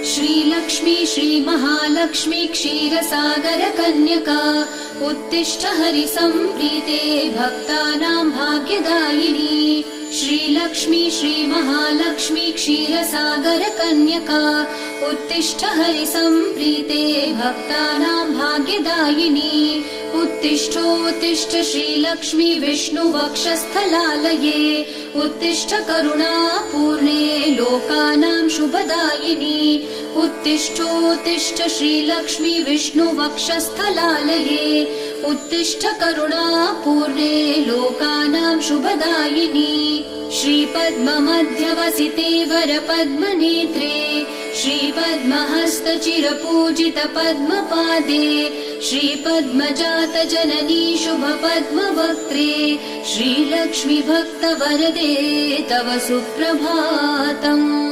श्रीलक्ष्मी श्रीमहालक्ष्मी क्षीरसागर कन्यका उत्तिष्ठ हरिसम्प्रीते भक्तानां भाग्यदायिनी। श्रीलक्ष्मी श्रीमहालक्ष्मी क्षीरसागर कन्यका उत्तिष्ठ हरिसम्प्रीते भक्तानां भाग्यदायिनी। उत्तिष्ठोत्तिष्ठ श्रीलक्ष्मी विष्णुवक्षस्थलालये उत्तिष्ठ करुणापूर्णे लोकानां शुभदायिनी। उत्तिष्ठोत्तिष्ठ श्रीलक्ष्मी विष्णुवक्षस्थलालये उत्तिष्ठ करुणापूर्णे लोकानां शुभदायिनी। श्रीपद्ममध्यवसिते वरपद्मनेत्रे श्रीपद्महस्तचिरपूजित पद्मपादे श्रीपद्मजात जननी शुभपद्मवक्त्रे श्रीलक्ष्मी भक्तवरदे तव सुप्रभातम्।